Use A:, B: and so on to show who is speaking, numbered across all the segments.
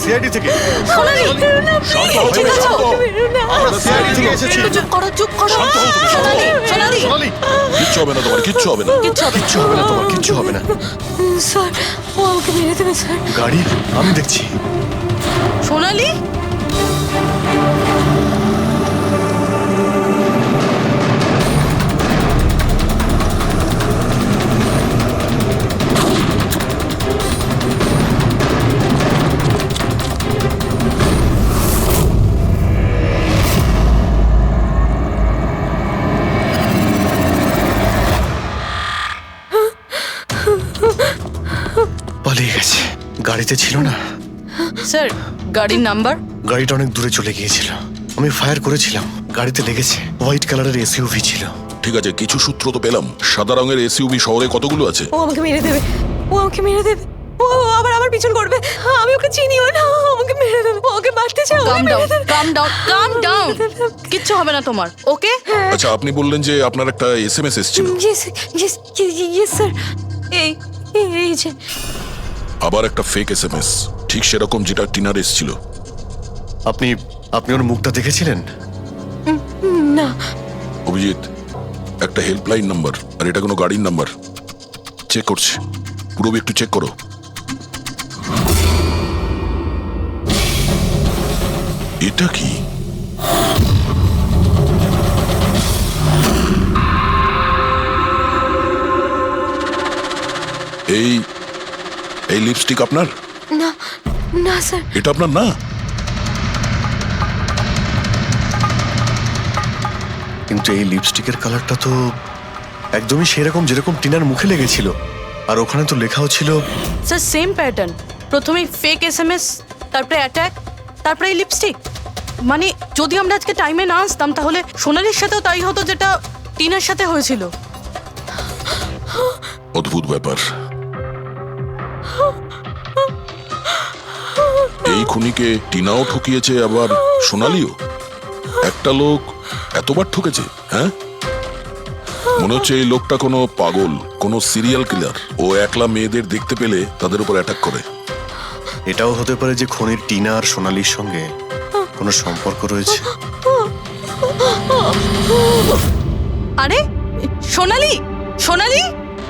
A: CID থেকে।
B: সোনালি,
A: শান্ত হও,
B: ঠিক আছো?
A: আমরা সিআইডি থেকে এসেছি।
B: একটু চুপ করো, চুপ করো।
A: শান্ত হও তুমি, শান্ত হও।
B: সোনালি,
A: সোনালি,
C: কিচ্ছু হবে না তোমার, কিচ্ছু হবে না।
B: কিচ্ছু হবে না।
A: কিচ্ছু হবে না তোমার, কিচ্ছু হবে না।
D: স্যার ও আমাকে মেরে দেবে স্যার।
A: গাড়ি আমি দেখছি।
B: সোনালি,
A: পালিয়ে গেছে। গাড়িতে ছিল না।
B: স্যার গাড়ির নাম্বার?
A: গাড়িটা অনেক দূরে চলে গিয়েছিল। আমি ফায়ার করেছিলাম, গাড়িতে লেগেছে। হোয়াইট কালারের এসইউভি ছিল।
C: ঠিক আছে, কিছু সূত্র তো পেলাম। সাদা রঙের এসইউভি শহরে কতগুলো আছে?
D: ও আমাকে মেরে দেবে, ও আমাকে মেরে দেবে। ও আবার আমার পিছন করবে। আমি ওকে চিনিও না, ও আমাকে মেরে দেবে। ও ওকে মারতে চাও?
B: কাম ডাউন, কাম ডাউন, কাম ডাউন। কিচ্ছু হবে না তোমার, ওকে?
C: আচ্ছা, আপনি বললেন যে আপনার একটা এসএমএস এসেছিল।
D: Yes yes yes sir. এই এই যে
C: আবার একটা ফেক এসএমএস, ঠিক সেরকম যেটা টিনার এসেছিল।
A: আপনি আপনি ওর মুখটা দেখেছিলেন?
D: না।
C: অভিজিৎ, একটা হেল্পলাইন নাম্বার, আর এটা কোনো গাড়ির নাম্বার। চেক করছি, পুরো একটু চেক করো। এটা কি? এই এই লিপস্টিক আপনার?
D: না না স্যার।
C: এটা আপনার না?
A: কিন্তু এই লিপস্টিকের কালারটা তো একদমই সেরকম যেরকম টিনার মুখে লেগেছিল। আর ওখানে তো লেখাও ছিল।
B: স্যার সেম প্যাটার্ন, প্রথমে ফেক এসএমএস, তারপরে অ্যাটাক, তারপরে এই লিপস্টিক। মানে যদি আমরা আজকে টাইমে না আসতাম তাহলে সোনালির সাথেও তাই হতো যেটা টিনার সাথে হয়েছিল।
C: অদ্ভুত ব্যাপার। এই খুনিকে টিনাও ঠকিয়েছে, আবার সোনালিও। একটা লোক এতবার ঠকেছে, হ্যাঁ? মনে হচ্ছে এই লোকটা কোনো পাগল, কোনো সিরিয়াল কিলার। ও একলা মেয়েদের দেখতে পেলে তাদের উপর অ্যাটাক করে।
A: এটাও হতে পারে যে খনির টিনা আর সোনালির সঙ্গে কোনো সম্পর্ক রয়েছে।
B: আরে সোনালি, সোনালি!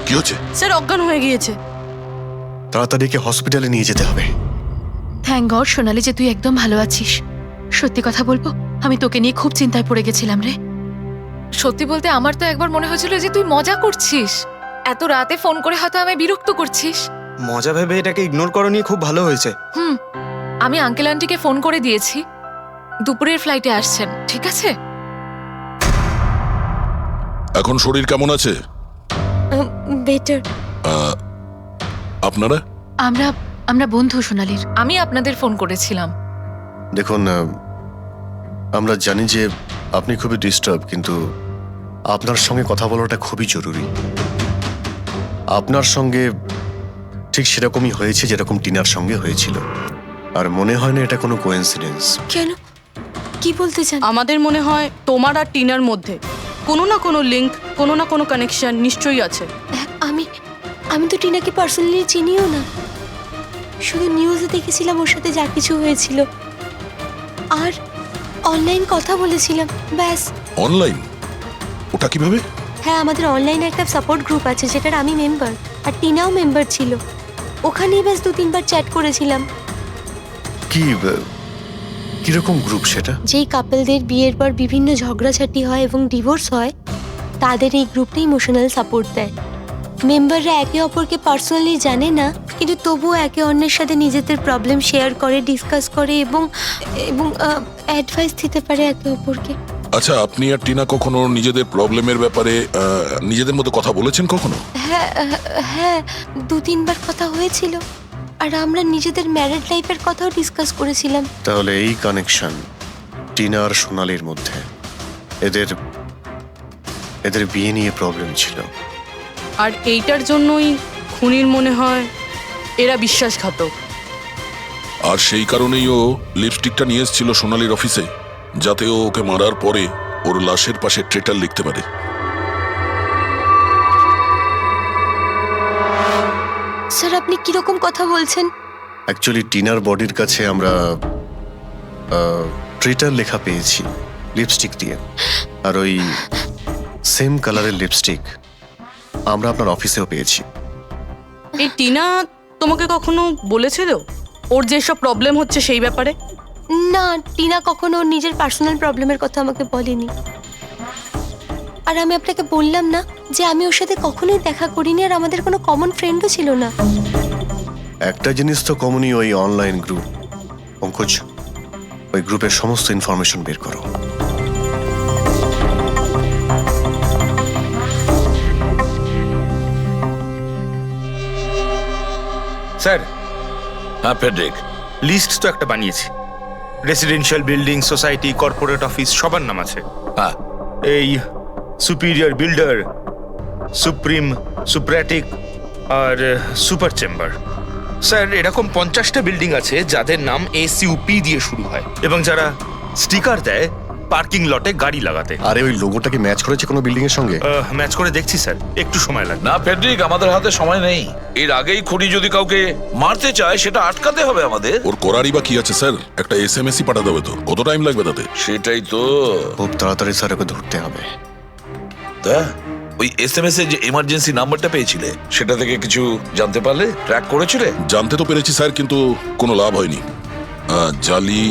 C: কি হচ্ছে?
B: স্যার অজ্ঞান হয়ে গিয়েছে।
A: তাড়াতাড়ি একে হসপিটালে নিয়ে যেতে হবে।
D: থ্যাংক গড সোনালি যে তুই একদম ভালো আছিস। সত্যি কথা বলবো, আমি তোকে নিয়ে খুব চিন্তায় পড়ে গেছিলাম রে।
E: সত্যি বলতে আমার তো একবার মনে হয়েছিল যে তুই মজা করছিস, এত রাতে ফোন করে হয়তো আমায় বিরক্ত করছিস।
F: মজা ভেবে এটাকে ইগনোর করনি, খুব ভালো হয়েছে।
E: আমি আঙ্কেল আন্টিকে ফোন করে দিয়েছি, দুপুরের ফ্লাইটে আসছেন, ঠিক আছে?
C: এখন শরীর কেমন আছে
D: বেটার।
C: আপনারা?
D: আমরা আমরা বন্ধু সোনালির।
E: আমি আপনাদের ফোন করেছিলাম।
A: দেখুন, আমরা জানি যে আপনি খুবই ডিস্টার্ব, কিন্তু আপনার সঙ্গে কথা বলাটা খুবই জরুরি। আপনার সঙ্গে ঠিক সেরকমই হয়েছে যেরকম টিনার সঙ্গে হয়েছিল। আর মনে হয় না এটা কোনো কোইন্সিডেন্স।
D: কেন, কি বলতে চান?
B: আমাদের মনে হয় তোমার আর টিনার মধ্যে কোনো না কোনো লিংক, কোনো না কোনো কানেকশন নিশ্চয়ই আছে।
D: আমি আমি তো টিনাকে পার্সোনালি চিনিও না, শুধু নিউজে দেখেছিলাম ওর সাথে যা কিছু হয়েছিল, আর অনলাইন কথা বলেছিলাম, ব্যাস।
C: অনলাইন? ওটা কিভাবে?
D: হ্যাঁ, আমাদের অনলাইনে একটা সাপোর্ট গ্রুপ আছে যেটার আমি মেম্বার, আর টিনাও মেম্বার ছিল। ওখানেই ব্যাস 2-3 বার চ্যাট করেছিলাম।
A: কিরকম গ্রুপ সেটা?
D: যেই কাপলদের বিয়ের পর বিভিন্ন ঝগড়াঝাটি হয় এবং ডিভোর্স হয়, তাদের এই গ্রুপটা ইমোশনাল সাপোর্ট দেয়। মেম্বাররা একে অপরকে পার্সোনালি জানে না, কিন্তু তবুও একে অন্যের সাথে নিজেদের প্রবলেম শেয়ার করে, ডিসকাস করে এবং এবং অ্যাডভাইস দিতে পারে একে অপরকে।
C: আচ্ছা, আপনি আর টিনা কখনো নিজেদের প্রবলেমের ব্যাপারে নিজেদের মধ্যে কথা বলেছেন কখনো?
D: হ্যাঁ হ্যাঁ, 2-3 বার কথা হয়েছিল, আর আমরা নিজেদের ম্যারিড লাইফের কথাও ডিসকাস করেছিলাম।
A: তাহলে এই কানেকশন টিনা আর সোনালির মধ্যে, এদের বিয়ে নিয়ে প্রবলেম ছিল।
B: আর এইটার জন্যই খুনির মনে হয় এরা বিশ্বাসঘাতক।
C: আর সেই কারণেই ও লিপস্টিকটা নিয়ে এসেছিল সোনালির অফিসে, যাতে ও ওকে মারার পরে ওর লাশের পাশে ট্রেটার লিখতে পারে।
D: স্যার, আপনি কিরকম কথা বলছেন?
A: অ্যাকচুয়ালি টিনার বডির কাছে আমরা ট্রিটার লেখা পেয়েছি লিপস্টিক দিয়ে, আর ওই সেম কালারের লিপস্টিক আমরা আপনার অফিসেও পেয়েছি।
B: এই টিনা তোমাকে কখনো বলেছিল ওর যেসব প্রবলেম হচ্ছে সেই ব্যাপারে?
D: না, টিনা কখনো ওর নিজের পার্সোনাল প্রবলেমের কথা আমাকে বলেনি। আর আমি আপনাকে বললাম না যে আমি ওর সাথে কখনোই দেখা করিনি, আর আমাদের কোনো কমন ফ্রেন্ডও ছিল না।
A: একটা জিনিস তো কমনই, ওই অনলাইন গ্রুপ। পঙ্কজ, ওই গ্রুপের সমস্ত ইনফরমেশন বের করো।
G: স্যার,
H: হ্যাঁ ফেডরিক,
G: লিস্ট তো একটা বানিয়েছি। Residential building, society, corporate office সবার নাম আছে।
H: হ্যাঁ
G: এই সুপিরিয়র বিল্ডার, সুপ্রিম, সুপ্রাটিক আর সুপার চেম্বার। স্যার, এরকম 50টা বিল্ডিং আছে যাদের নাম SUP দিয়ে শুরু হয় এবং যারা স্টিকার দেয় পার্কিং লটে গাড়ি লাগাতে।
A: আরে ওই লোগোটা কি ম্যাচ করেছে কোনো বিল্ডিং এর সঙ্গে?
G: ম্যাচ করে দেখছি স্যার, একটু সময় লাগবে।
H: না ফেডরিক, আমাদের হাতে সময় নেই। এর আগেই খুনি যদি কাউকে মারতে চায় সেটা আটকাতে হবে আমাদের।
C: ওর করারই বা কি আছে স্যার? একটা SMS-ই পাঠাতে হবে তো, কত টাইম লাগবে তাতে?
H: সেটাই তো।
A: খুব তাড়াতাড়ি স্যার ওকে ধরতে হবে।
H: তা ওই SMS এর যে এমার্জেন্সি নাম্বারটা পেয়েছিলে সেটা থেকে কিছু জানতে পারলে? ট্র্যাক করেছিলে?
C: জানতে তো পেরেছি স্যার, কিন্তু কোনো লাভ হয়নি। জালি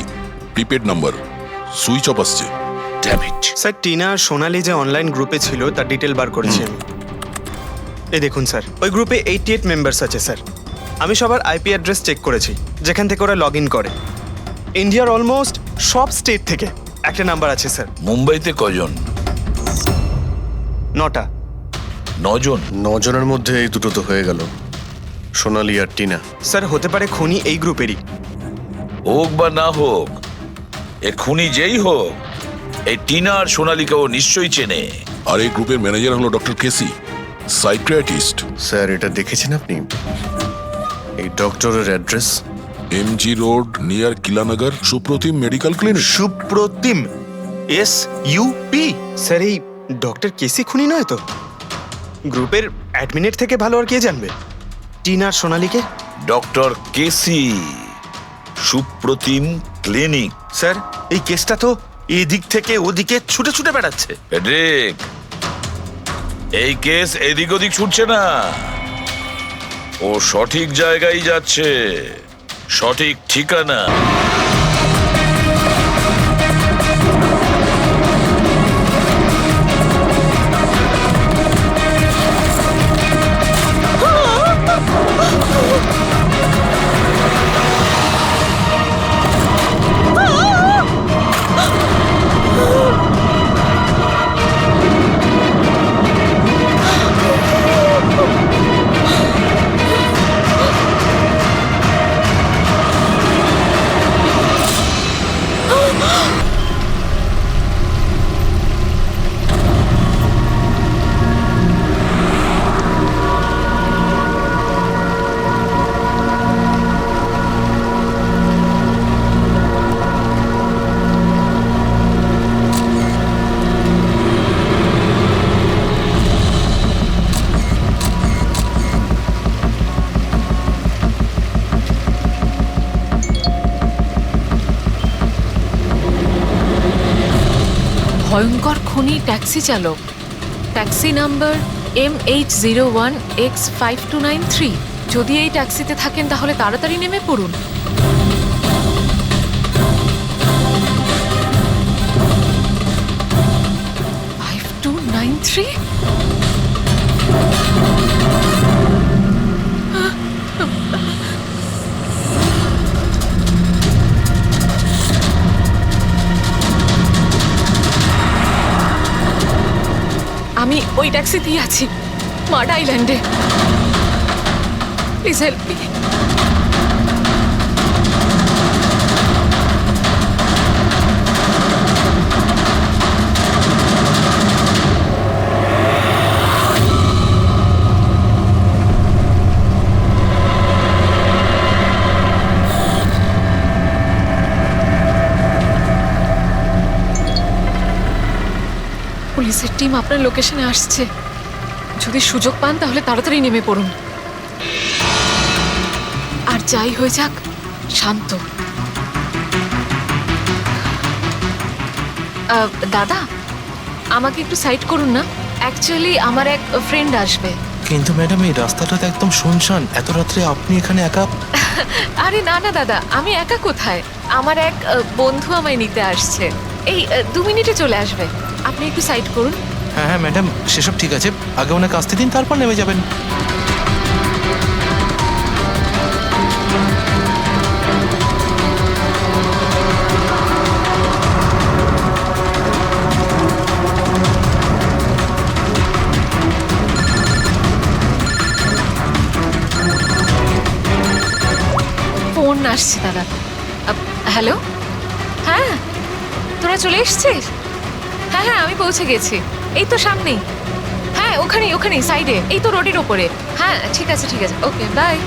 C: প্রিপেড নাম্বার, সুইচ অফ আসছে।
H: Damn it.
F: স্যার, টিনা আর সোনালি যে অনলাইন গ্রুপে ছিল তার ডিটেল বার করেছি আমি। এই দেখুন স্যার, ওই গ্রুপে 88 মেম্বার্স আছে স্যার। আমি সবার IP অ্যাড্রেস চেক করেছি যেখান থেকে ওরা লগ ইন করে। ইন্ডিয়ার অলমোস্ট সব স্টেট থেকে একটা নাম্বার আছে স্যার।
H: মুম্বাইতে কজন?
F: 9টা।
H: 9 জন?
A: 9 জনের মধ্যে এই দুটো তো হয়ে গেল, সোনালি আর টিনা।
F: স্যার, হতে পারে খুনি এই গ্রুপেরই।
H: হোক বা না হোক, এ খুনি যেই হোক, এই টিনা আর সোনালিকাও নিশ্চয়ই চেনে।
C: আর এই গ্রুপের ম্যানেজার হলো ডক্টর কেসি, সাইকিয়াট্রিস্ট।
A: স্যার, এটা দেখেছেন আপনি? এই ডক্টরের address
C: MG road near Kilanagar, Supratim medical clinic.
G: Supratim, SUP।
F: Sir, এই ডক্টর কেসি খুনি নয় তো? গ্রুপের অ্যাডমিনের থেকে ভালো আর কে জানবে টিনা আর সোনালিকে?
H: ডক্টর কেসি, সুপ্রতিম ক্লিনিক।
G: স্যার, এই কেসটা তো এদিক থেকে ওদিকে ছুটে ছুটে বেড়াচ্ছে।
H: ফেডরিক, এই কেস এদিক ওদিক ছুটছে না, ও সঠিক জায়গায় যাচ্ছে, সঠিক ঠিকানা।
E: ভয়ঙ্কর খুনি ট্যাক্সি চালক, ট্যাক্সি নাম্বার MH01X5293। যদি এই ট্যাক্সিতে থাকেন তাহলে তাড়াতাড়ি নেমে পড়ুন। 5293? আমি ওই ট্যাক্সিতেই আছি, মাড আইল্যান্ডে। Please help me. পুলিশের টিম আপনার লোকেশনে আসছে, যদি সুযোগ পান তাহলে তাড়াতাড়ি নেমে পড়ুন। আর যাই হয়ে যাক, শান্ত। দাদা, আমাকে একটু সাইড করুন না। অ্যাকচুয়ালি আমার এক ফ্রেন্ড আসবে।
I: কিন্তু ম্যাডাম এই রাস্তাটা তো একদম শুনশান, এত রাত্রে আপনি এখানে একা?
E: আরে না না দাদা, আমি একা কোথায়, আমার এক বন্ধু আমায় নিতে আসছে। এই 2 মিনিটে চলে আসবে। আপনি একটু সাইড করুন।
I: হ্যাঁ হ্যাঁ ম্যাডাম, সেসব ঠিক আছে, আগে ওনাকে আসতে দিন, তারপর নেমে যাবেন।
E: ফোন আসছে দাদা। হ্যালো, হ্যাঁ তোরা চলে এসছিস? হ্যাঁ হ্যাঁ, আমি পৌঁছে গেছি, এই তো সামনেই। হ্যাঁ ওখানেই ওখানেই সাইডে, এই তো রোডের ওপরে। হ্যাঁ ঠিক আছে ঠিক আছে, ওকে বাই।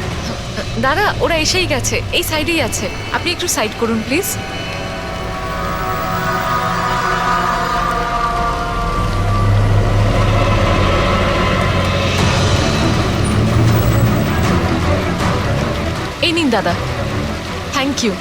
E: দাদা ওরা এসেই গেছে, এই সাইডেই আছে, আপনি একটু সাইড করুন প্লিজ। এই নিন দাদা, থ্যাংক ইউ।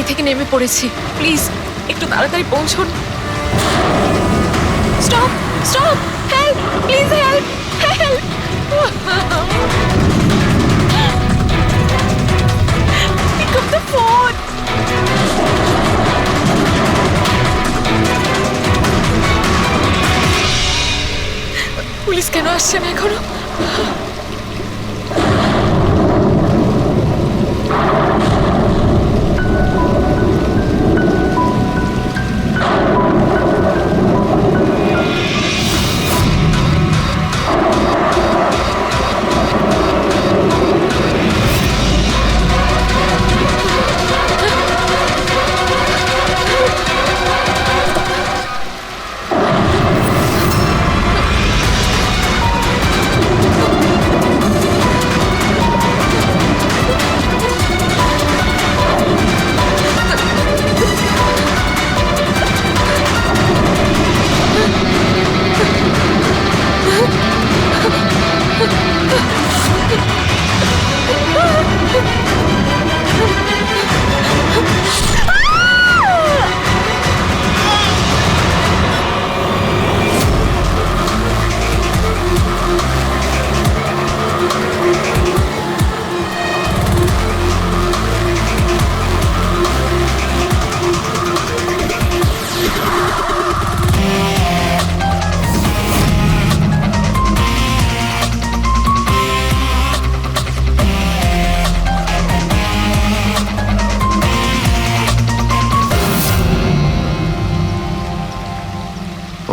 E: থেকে নেমে পড়েছি, প্লিজ একটু তাড়াতাড়ি পৌঁছুন। Stop stop, help please, help help. Pick up the phone. Police কেন আসছে না এখনো?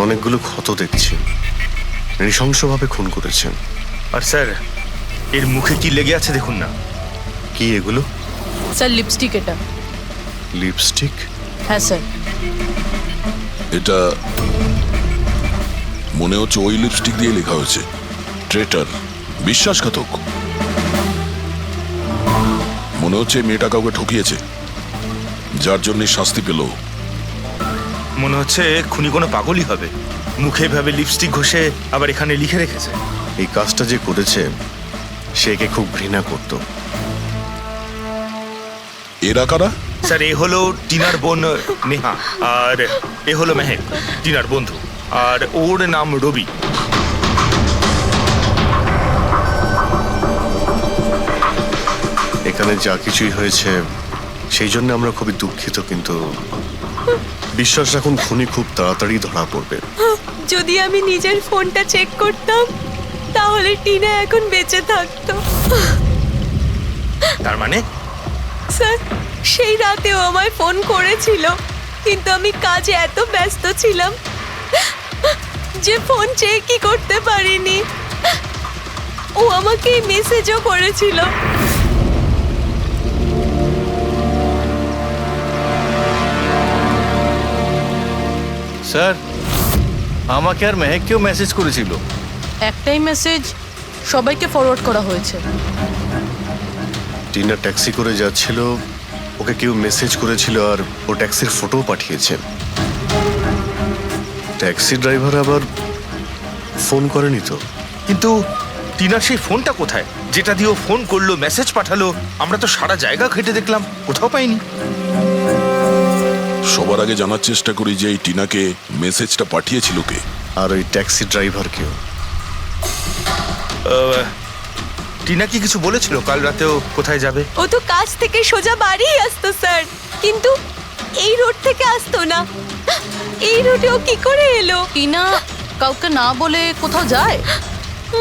A: অনেকগুলো ক্ষত দেখছি, নৃশংসভাবে খুন করেছেন।
G: আর স্যার এর মুখে কি লেগে আছে দেখুন না।
A: কি এগুলো?
B: স্যার লিপস্টিক এটা।
A: লিপস্টিক?
B: হ্যাঁ স্যার।
C: এটা মনে হচ্ছে ওই লিপস্টিক দিয়ে লেখা হয়েছে ট্রেটার, বিশ্বাসঘাতক। মনে হচ্ছে মেয়েটা কাউকে ঠকিয়েছে, যার জন্য শাস্তি পেল।
G: মনে হচ্ছে খুনি কোনো পাগলই হবে, মুখে ভাবে লিপস্টিক ঘষে আবার এখানে লিখে রেখেছে।
A: এই কাজটা যে করেছে সে একে খুব ঘৃণা করত।
C: এরা কারা?
G: স্যার এ হলো টিনার বোন নেহা, আর এ হলো মেহেক, টিনার বন্ধু, আর ওর নাম রবি।
A: এখানে যা কিছুই হয়েছে সেই জন্য আমরা খুবই দুঃখিত, কিন্তু বিশ্বাস রাখুন খুনি খুব তাড়াতাড়ি ধরা পড়বে।
D: যদি আমি নিজের ফোনটা চেক করতাম তাহলে টিনা এখন বেঁচে থাকতো।
G: তার মানে
D: স্যার সেই রাতেও আমায় ফোন করেছিল, কিন্তু আমি কাজে এত ব্যস্ত ছিলাম যে ফোন চেকই করতে পারিনি। ও আমাকে মেসেজও করেছিল।
I: স্যার আমাকে আর মেহেককেও মেসেজ করেছিল।
B: একটাই মেসেজ সবাইকে ফরওয়ার্ড করা হয়েছে।
A: টিনা ট্যাক্সি করে যাচ্ছিল, ওকে কেউ মেসেজ করেছিল আর ও ট্যাক্সির ফটো পাঠিয়েছে। ট্যাক্সি ড্রাইভার আবার ফোন করেনি তো।
G: কিন্তু টিনার সেই ফোনটা কোথায়, যেটা দিয়ে ও ফোন করলো, মেসেজ পাঠালো? আমরা তো সারা জায়গা ঘেটে দেখলাম, কোথাও পাইনি।
C: সবার আগে জানার চেষ্টা করি যে এই টিনাকে মেসেজটা পাঠিয়েছিল কে।
A: আর ওই ট্যাক্সি ড্রাইভার কেউ।
G: টিনা কি কিছু বলেছিল কাল রাতেও কোথায় যাবে?
D: ও তো কাজ থেকে সোজা বাড়ি আসতো স্যার, কিন্তু এই রোড থেকে আসতো না। এই রোডে ও কি করে এলো?
B: টিনা কাউকে না বলে কোথাও যায়?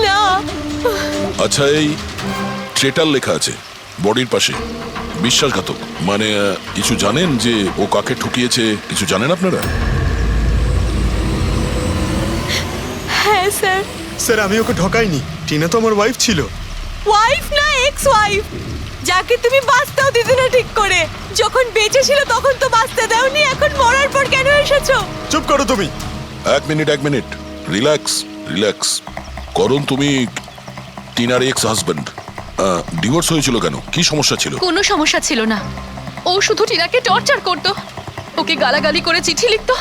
D: না,
C: আচ্ছা, এই ট্রেটার লেখা আছে বডির পাশে, বিশ্বাসঘাতক মানে কিছু জানেন যে ও কাকে ঠকিয়েছে? কিছু জানেন আপনারা?
D: হ্যাঁ স্যার।
F: স্যার আমি ওকে ঠকাইনি, টিনা তো আমার ওয়াইফ ছিল।
D: ওয়াইফ না, এক্স ওয়াইফ, যাকে তুমি বাঁচতেও দিতে না ঠিক করে। যখন বেঁচে ছিল তখন তো বাঁচতে দাওনি, এখন মরার পর কেন এসেছো?
F: চুপ করো তুমি।
C: এক মিনিট, রিল্যাক্স রিল্যাক্স। করুন, তুমি টিনার এক্স হাজবেন্ড, ডিভোর্স হয়েছিল কেন? কি সমস্যা ছিল?
E: কোনো সমস্যা ছিল না, ও শুধু টিনাকে টর্চার করতো, ওকে গালাগালি করে চিঠি লিখতো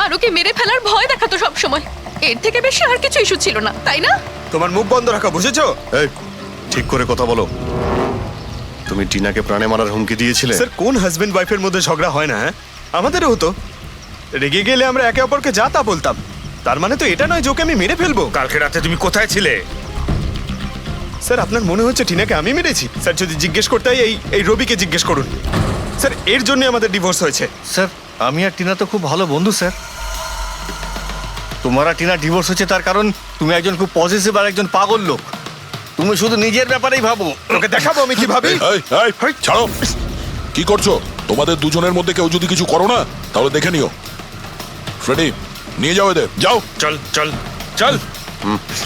E: আর ওকে মেরে ফেলার ভয় দেখাতো সব সময়। এর থেকে বেশি আর কিছু ইস্যু ছিল না, তাই না?
F: তোমার মুখ বন্ধ রাখা, বুঝেছো?
A: এই ঠিক করে কথা বলো। তুমি টিনাকে প্রাণে মারার হুমকি দিয়েছিলে?
F: স্যার কোন হাজবেন্ড ওয়াইফের মধ্যে ঝগড়া হয় না? হ্যাঁ, আমাদেরও হতো। রেগে গেলে আমরা একে অপরকে যা তা বলতাম। তার মানে তো এটা নয় যে ওকে আমি মেরে ফেলবো।
G: কালকে রাতে তুমি কোথায় ছিলে?
F: স্যার আপনার মনে হচ্ছে টিনাকে আমি মেরেছি? স্যার যদি জিজ্ঞেস করতে হয় এই রবিকে জিজ্ঞেস করুন। স্যার এর জন্য আমাদের ডিভোর্স হয়েছে।
I: স্যার আমি আর টিনা তো খুব ভালো বন্ধু স্যার। তোমার আর টিনা ডিভোর্স হচ্ছে তার কারণ তুমি একজন খুব পজিটিভ আর একজন পাগল লোক। তুমি শুধু নিজের ব্যাপারেই ভাবো।
F: ওকে দেখাবো আমি কি ভাবি।
C: এই, ছাড়ো। কি করছো? তোমাদের দুজনের মধ্যে কেউ যদি কিছু করো না তাহলে দেখে নিও। ফ্রেডি, নিয়ে যাও এদের, যাও।
G: চল চল চল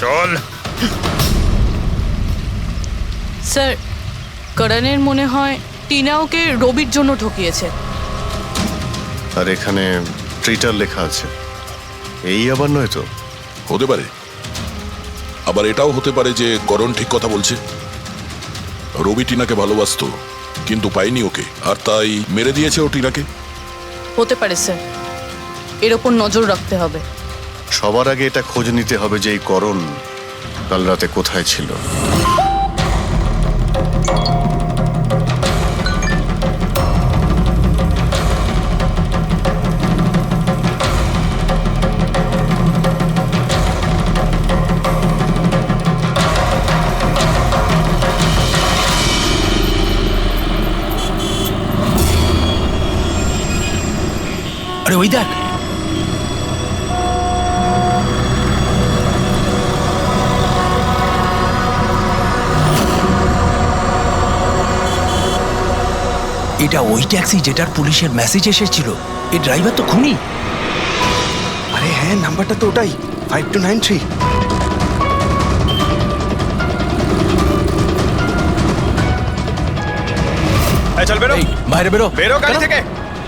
G: চল।
B: স্যার, করণের মনে হয় টিনা ওকে রবির জন্য ঠকিয়েছে।
A: আর এখানে ট্রিটার লেখা আছে, এই আবার নয় তো?
C: হতে পারে, আবার এটাও হতে পারে যে করণ ঠিক কথা বলছে। রবি টিনাকে ভালোবাসতো কিন্তু পাইনি ওকে, আর তাই মেরে দিয়েছে ও টিনাকে।
B: হতে পারে স্যার, এর ওপর নজর রাখতে হবে।
A: সবার আগে এটা খোঁজ নিতে হবে যে এই করণ কাল রাতে কোথায় ছিল।
I: আরে ওই দেখ,
J: এটা ওই ট্যাক্সি যেটার পুলিশের মেসেজ এসেছিল। এই ড্রাইভার তো খুনি।
F: আরে হ্যাঁ, নাম্বারটা তো ওটাই, 5293। চল বেরো,
J: এই বাইরে বেরো,
F: বেরো গাড়ি থেকে,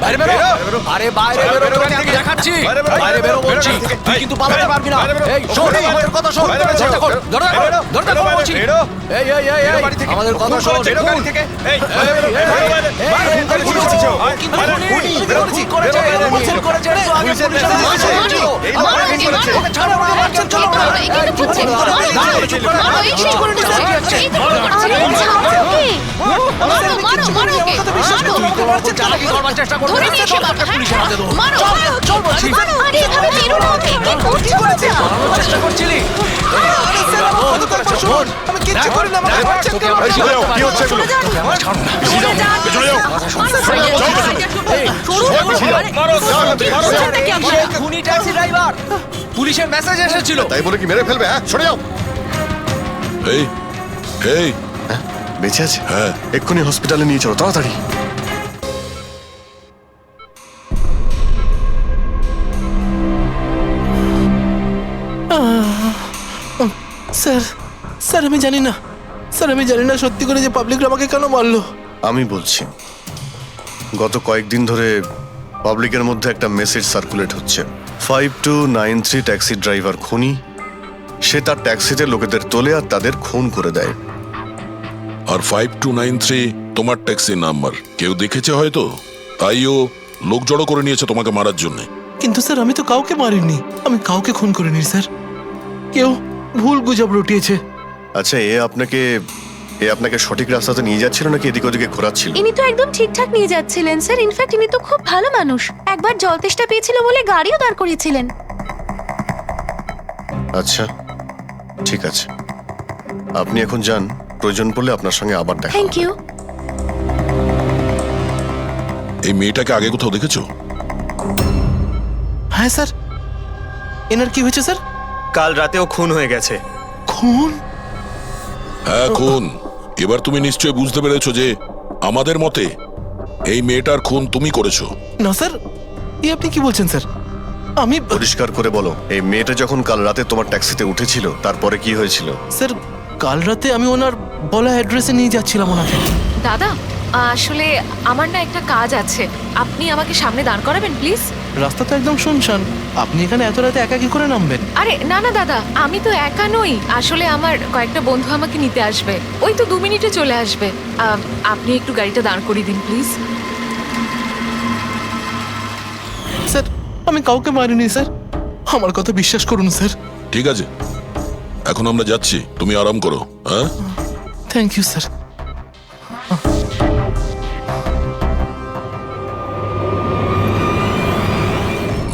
J: বাইরে বেরো।
F: বেরো।
J: আরে বাইরে
F: বেরো,
J: বেরো,
F: বেরো
J: তোকে
F: গাড়ি
J: আমি
F: থেকে।
J: দেখাচ্ছি।
F: বাইরে বেরো,
J: বাইরে বেরো
F: বেরো
J: বলছি,
F: গাড়ি থেকে।
J: তুই কিন্তু পালাতে পারবি না।
F: বাইরে বেরো।
J: এই শোন,
F: বেরো,
J: আমাদের কথা শোন।
F: বাইরে বেরো,
J: চেষ্টা কর,
F: বেরো।
J: ধরে রাখ,
F: বেরো,
J: ধরে রাখ,
F: বেরো,
J: বলছি।
F: বেরো।
J: এই এই এই
F: বেরো
J: এই,
F: বাড়ি থেকে।
J: আমাদের কথা শোন।
F: বেরো গাড়ি থেকে। এই, বেরো, বেরো, বেরো, বেরো, বেরো, বেরো, খুন করেছিস।
J: কিন্তু
F: বেরো,
J: খুনি,
F: খুনি,
J: খুনি
F: বেরো,
J: করেছে,
F: বেরো, বেরো,
J: খুন করেছে। আগে
F: পুলিশের
J: পুলিশের
F: মেসেজ
J: মেসেজ
F: এসেছিল।
J: এসেছিল।
F: এই লোক খুন করেছে।
J: ওকে ছাড়ো, আমাকে মারছেন, চলো না। চালাকি করবার চেষ্টা করবে। পুলিশের হাতে দেবো। চল বলছি। চেষ্টা করছিলি।
F: আমি কিচ্ছু করি না, আমাকে মারছেন কেন?
A: কি হচ্ছে এগুলো?
J: খুনি ট্যাক্সি ড্রাইভার, পুলিশের মেসেজ এসেছিল।
A: তাই বলে কি মেরে ফেলবে? হ্যাঁ, সরে যাও।
C: এই এই
A: বেঁচে আছে?
C: হ্যাঁ।
A: এক্ষুনি হসপিটালে নিয়ে চলো, তাড়াতাড়ি।
K: স্যার স্যার আমি জানি না, স্যার আমি জানি না সত্যি করে যে পাবলিকরা আমাকে কেন মারলো।
A: আমি বলছি, গত কয়েকদিন ধরে পাবলিকের মধ্যে একটা মেসেজ সার্কুলেট হচ্ছে, 5293 ট্যাক্সি ড্রাইভার খুনি। সে তার ট্যাক্সিতে লোকেদের তোলে আর তাদের খুন করে দেয়।
C: আর 5293 তোমার ট্যাক্সি নাম্বার। কেউ দেখেছে হয়তো, তাইও লোক জড়ো করে নিয়েছে তোমাকে মারার জন্য।
K: কিন্তু স্যার আমি তো কাউকে মারিনি, আমি কাউকে খুন করিনি স্যার, কেউ ভুল গুজব রটিয়েছে।
A: আচ্ছা, এ আপনাকে সঠিক রাস্তাতে নিয়ে যাচ্ছিল নাকি এদিকে ওদিকে ঘোরাচ্ছিল?
D: ইনি তো একদম ঠিকঠাক নিয়ে যাচ্ছিলেন স্যার। ইনফ্যাক্ট ইনি তো খুব ভালো মানুষ, একবার জল তেষ্টা পেয়েছিল বলে গাড়িও দাঁড় করিয়েছিলেন।
A: আচ্ছা ঠিক আছে, আপনি এখন যান, প্রয়োজন পড়লে আপনার সঙ্গে আবার দেখা
D: থ্যাংক ইউ।
C: এই মেয়েটাকে আগে কোথাও দেখেছো?
K: হ্যাঁ স্যার। এনার কি হয়েছে স্যার?
F: কাল রাতেও খুন হয়ে গেছে।
K: খুন?
C: হ্যাঁ খুন। এবার তুমি নিশ্চয়ই বুঝতে পেরেছো যে আমাদের মতে এই মেয়েটার খুন তুমি করেছো।
K: না স্যার, এই আপনি কি বলছেন স্যার? আমি
A: পরিষ্কার করে বলো, এই মেয়েটা যখন কাল রাতে তোমার ট্যাক্সিতে উঠেছিল তারপরে কি হয়েছিল?
K: স্যার কাল রাতে আমি ওনার বলা অ্যাড্রেসে নিয়ে যাচ্ছিলাম ওনাকে।
E: দাদা আসলে আমার না একটা কাজ আছে, আপনি আমাকে সামনে দাঁড় করাবেন প্লিজ।
K: রাস্তা তো একদম শুনশান, আপনি এখানে এত রাতে একা কি করে নামবেন?
E: আরে না না দাদা, আমি তো একা নই, আসলে আমার কয়েকটা বন্ধু আমাকে নিতে আসবে, ওই তো 2 মিনিটে চলে আসবে। আপনি একটু গাড়িটা দাঁড় করিয়ে দিন প্লিজ।
K: স্যার আমি কাউকে মারিনি স্যার, আমার কথা বিশ্বাস করুন স্যার।
C: ঠিক আছে, এখন আমরা যাচ্ছি, তুমি আরাম করো। হ্যাঁ
K: থ্যাংক ইউ স্যার।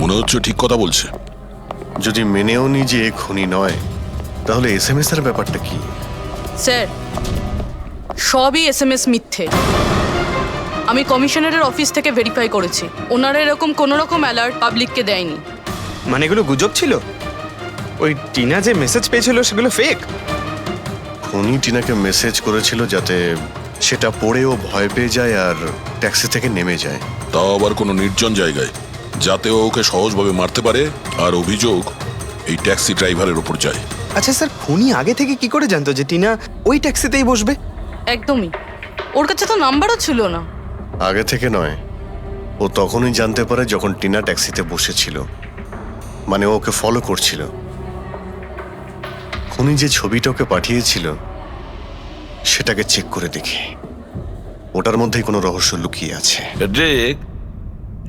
C: মনে হচ্ছে ঠিক কথা বলছে।
A: যদি মেনেও নি যে এ খুনি নয়, তাহলে SMS এর ব্যাপারটা কি?
B: স্যার সবই SMS মিথ্যে। আমি কমিশনারের অফিস থেকে ভেরিফাই করেছি, ওনারা এরকম কোনো রকম অ্যালার্ট পাবলিককে দেয়নি।
F: মানে এগুলো গুজব ছিল? ওই টিনা যে মেসেজ পেয়েছিল সেগুলো ফেক?
A: খুনি টিনাকে মেসেজ করেছিল যাতে সেটা পড়েও ভয় পেয়ে যায় আর ট্যাক্সি থেকে নেমে যায়।
C: তাও আবার কোনো নির্জন জায়গায়, যাতে ও ওকে সহজভাবে মারতে পারে, আর অভিযোগ এই ট্যাক্সি ড্রাইভারের উপর যায়।
F: আচ্ছা স্যার, খুনি আগে থেকে কি করে জানতো যে টিনা ওই ট্যাক্সিতেই বসবে?
B: একদমই, ওর কাছে তো নাম্বারও ছিল না।
A: আগে থেকে নয়, ও তখনই জানতে পারে যখন টিনা ট্যাক্সিতে বসেছিল, মানে ও ওকে ফলো করছিল। খুনি যে ছবিটা ওকে পাঠিয়েছিল সেটাকে চেক করে দেখি, ওটার মধ্যেই কোনো রহস্য লুকিয়ে আছে।
H: দেখ,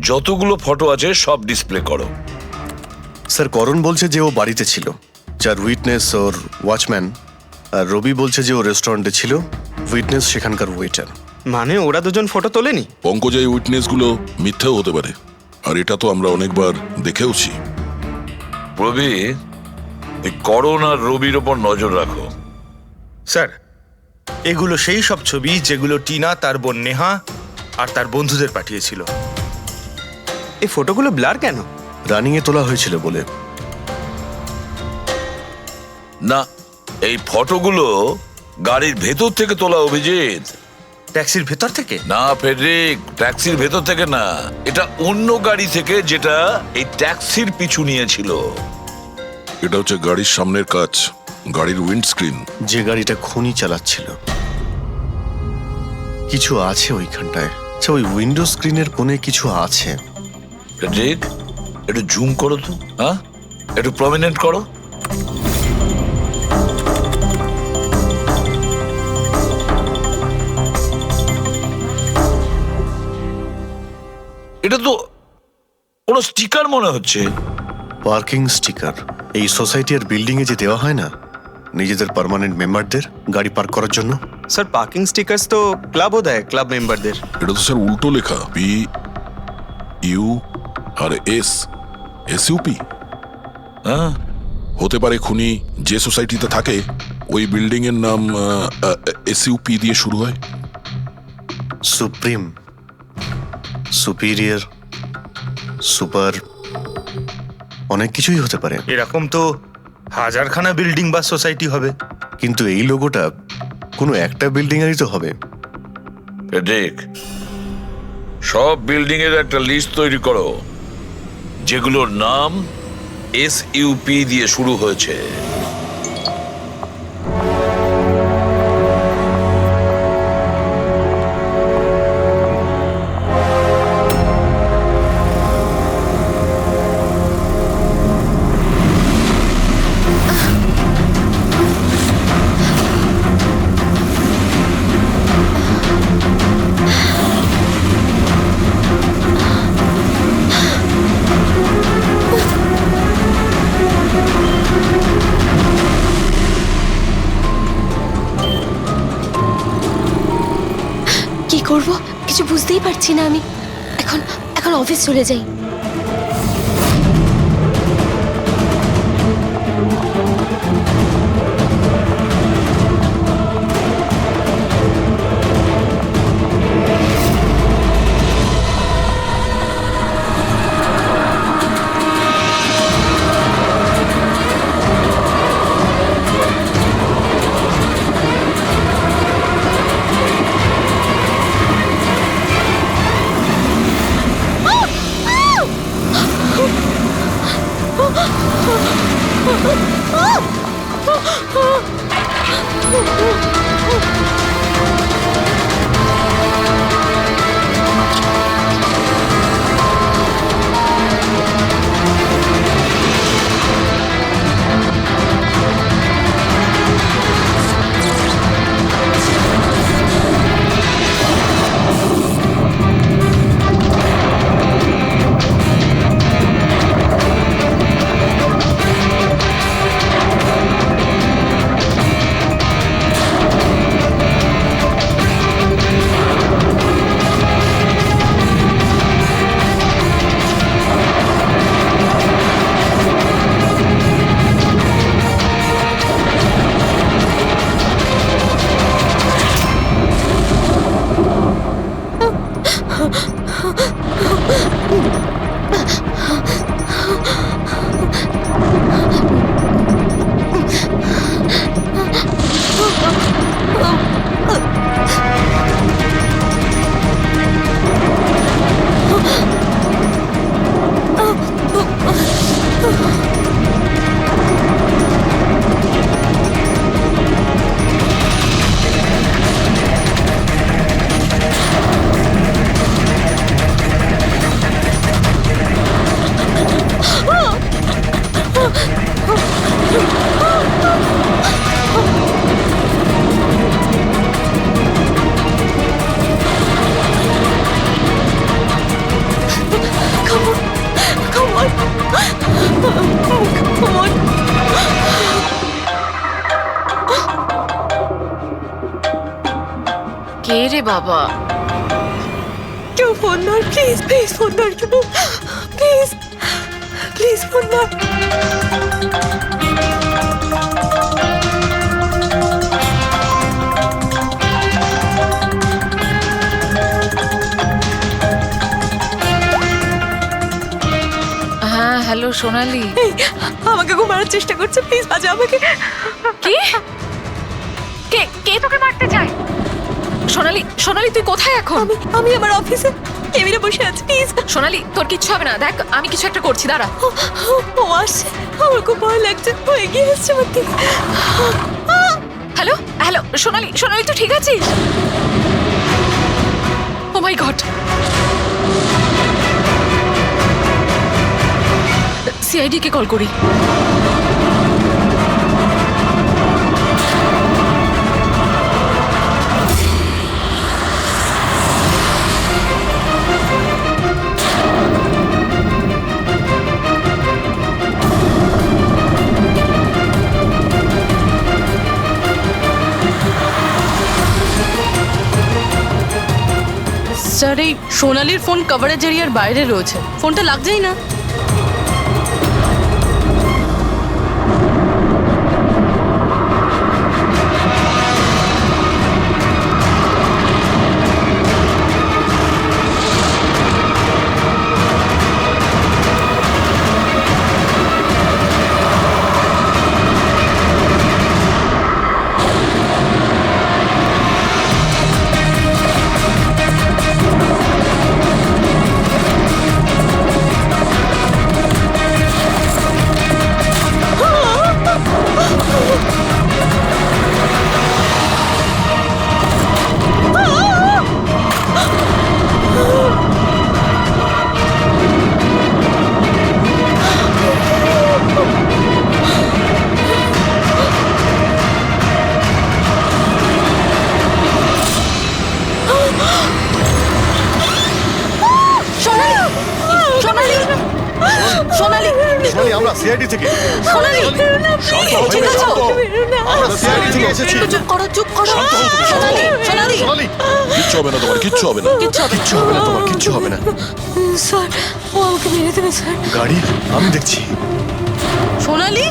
H: যতগুলো ফটো আছে সব ডিসপ্লে করো।
A: স্যার করণ বলছে যে ও বাড়িতে ছিল, যার উইটনেস ওর ওয়াচম্যান, আর রবি বলছে যে ও রেস্টুরেন্টে ছিল, উইটনেস সেখানকার ওয়েটার।
F: মানে ওরা দুজন ফটো তোলেনি?
C: পঙ্কজ, এই উইটনেসগুলো মিথ্যেও হতে পারে, আর এটা তো আমরা অনেকবার দেখেওছি।
H: রবি, এই করণ আর রবির ওপর নজর রাখো।
G: স্যার, এগুলো সেই সব ছবি যেগুলো টিনা তার বোন নেহা আর তার বন্ধুদের পাঠিয়েছিল।
F: এই ফটোগুলো ব্লার কেন?
A: রানিং এ তোলা হয়েছিল বলে।
H: না, এই ফটোগুলো গাড়ির ভেতর থেকে তোলা। অভিজিৎ,
G: ট্যাক্সির ভেতর থেকে?
H: না ফেডরিক, ট্যাক্সির ভেতর থেকে না, এটা অন্য গাড়ি থেকে যেটা এই ট্যাক্সির পিছু নিয়েছিল।
C: এটা হচ্ছে গাড়ির সামনের কাচ, গাড়ির উইন্ডস্ক্রিন।
A: যে গাড়িটা খুনি চালাচ্ছিল। কিছু আছে ওইখানটায়। আচ্ছা, ওই উইন্ডো স্ক্রিনের কোণে কিছু আছে।
H: ফেডরিক, একটু জুম করো তো, হ্যাঁ, একটু প্রমিনেন্ট করো। এটা তো কোনো স্টিকার মনে হচ্ছে।
A: Parking sticker. এই সোসাইটি আর বিল্ডিং এ যে দেওয়া হয় না নিজেদের পার্মানেন্ট মেম্বারদের গাড়ি পার্ক করার জন্য।
F: স্যার পার্কিং স্টিকার্স তো ক্লাবও দেয়, ক্লাব মেম্বারদের।
C: এটা তো স্যার উল্টো লেখা, PU আর SUP।
H: হ্যাঁ,
C: হতে পারে খুনি যে সোসাইটিতে থাকে ওই বিল্ডিং এর নাম SUP দিয়ে শুরু হয়।
A: সুপ্রিম, সুপিরিয়র, সুপার, অনেক কিছুই হতে পারে।
G: এরকম তো হাজারখানা বিল্ডিং বা সোসাইটি হবে।
A: কিন্তু এই লোগোটা কোনো একটা বিল্ডিং এরই তো হবে।
H: দেখ, সব বিল্ডিং এর একটা লিস্ট তৈরি করো যেগুলোর নাম SUP দিয়ে শুরু হয়েছে।
D: করব কিছু বুঝতেই পারছি না আমি। এখন এখন অফিস চলে যাই।
E: কে রে বাবা?
D: কেউ ফোন ধর প্লিজ, প্লিজ ফোন ধর কেউ, প্লিজ প্লিজ ফোন ধর।
E: হ্যাঁ হ্যালো সোনালি।
D: আমাকে খুব মারার চেষ্টা করছে, প্লিজ বাজা আমাকে।
E: কি? কে কে তোকে মারতে চায়? সোনালি, সোনালি তুই কোথায় এখন?
D: আমি আমার অফিসে কেবিনে বসে আছি, প্লিজ।
E: সোনালি তোর কিচ্ছু হবে না, দেখ আমি কিছু একটা করছি, দাঁড়া।
D: ও আসছে, আমার খুব ভয় লাগছে, ও এগিয়ে আসছে আমার দিকে।
E: হ্যালো হ্যালো সোনালি, সোনালি তুই ঠিক আছিস? ও মাই গড, সিআইডি কে কল করি।
B: স্যার এই সোনালির ফোন কভারেজ এরিয়ার বাইরে রয়েছে, ফোনটা লাগছেই না।
A: সোনালি, আমরা সিআইডি থেকে।
B: সোনালি,
A: শান্ত হও,
B: ঠিক আছো?
A: শান্ত হও। আমরা সিআইডি থেকে। এসেছি।
B: একটু চুপ করো, চুপ করো।
A: শান্ত হও তুমি, শান্ত হও।
B: সোনালি, সোনালি।
A: সোনালি,
C: কিচ্ছু হবে না তোমার, কিচ্ছু হবে না।
B: কিচ্ছু হবে না।
A: কিচ্ছু হবে না তোমার, কিচ্ছু হবে না।
D: স্যার ও আমাকে মেরে দেবে স্যার।
A: গাড়ি আমি দেখছি।
B: সোনালি,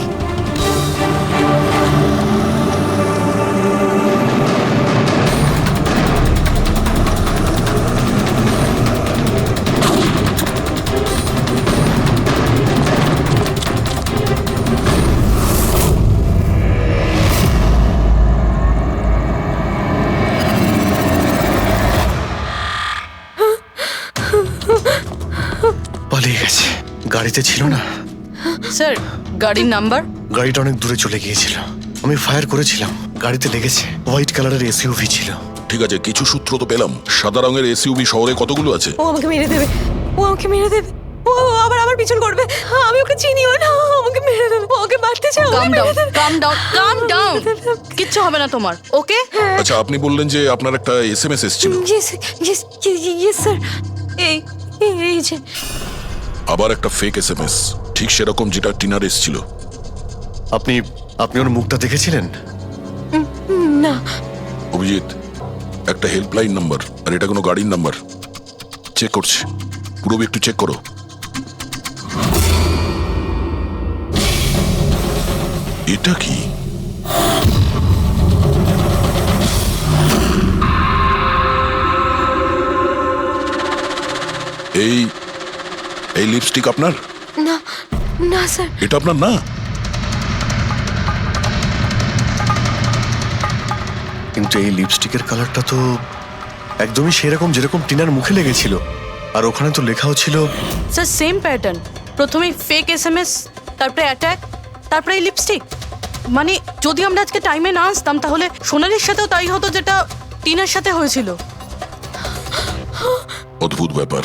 A: পালিয়ে গেছে। গাড়িতে ছিল না।
B: স্যার গাড়ির নাম্বার?
A: গাড়িটা অনেক দূরে চলে গিয়েছিল। আমি ফায়ার করেছিলাম, গাড়িতে লেগেছে। হোয়াইট কালারের এসইউভি ছিল।
C: ঠিক আছে, কিছু সূত্র তো পেলাম। সাদা রঙের এসইউভি শহরে কতগুলো আছে?
D: ও আমাকে মেরে দেবে, ও আমাকে মেরে দেবে, ও আবার আমার পিছন করবে। আমি ওকে চিনিও না, ও আমাকে মেরে দেবে, ও ওকে মারতে চাও।
B: কাম ডাউন, কাম ডাউন, কাম ডাউন। কিচ্ছু হবে না তোমার, ওকে?
C: আচ্ছা, আপনি বললেন যে আপনার একটা এসএমএস এসেছিল।
D: Yes yes yes sir. এই এই যে
C: আবার একটা ফেক এসএমএস, ঠিক সেরকম যেটা টিনার এসেছিল।
A: আপনি আপনি ওর মুখটা দেখেছিলেন?
D: না,
C: অভিজিৎ, একটা হেল্পলাইন নাম্বার, আর এটা কোনো গাড়ির নাম্বার। চেক করছি, পুরো একটু চেক করো। এটা কি? এই এই লিপস্টিক আপনার?
D: না না স্যার।
C: এটা আপনার না?
A: কিন্তু এই লিপস্টিকের কালারটা তো একদমই সেরকম যেরকম টিনার মুখে লেগেছিল। আর ওখানে তো লেখাও ছিল।
B: স্যার সেম প্যাটার্ন, প্রথমে ফেক এসএমএস, তারপরে অ্যাটাক, তারপরে এই লিপস্টিক। মানে যদি আমরা আজকে টাইমে না আসতাম তাহলে সোনালির সাথেও তাই হতো যেটা টিনার সাথে হয়েছিল।
C: অদ্ভুত ব্যাপার।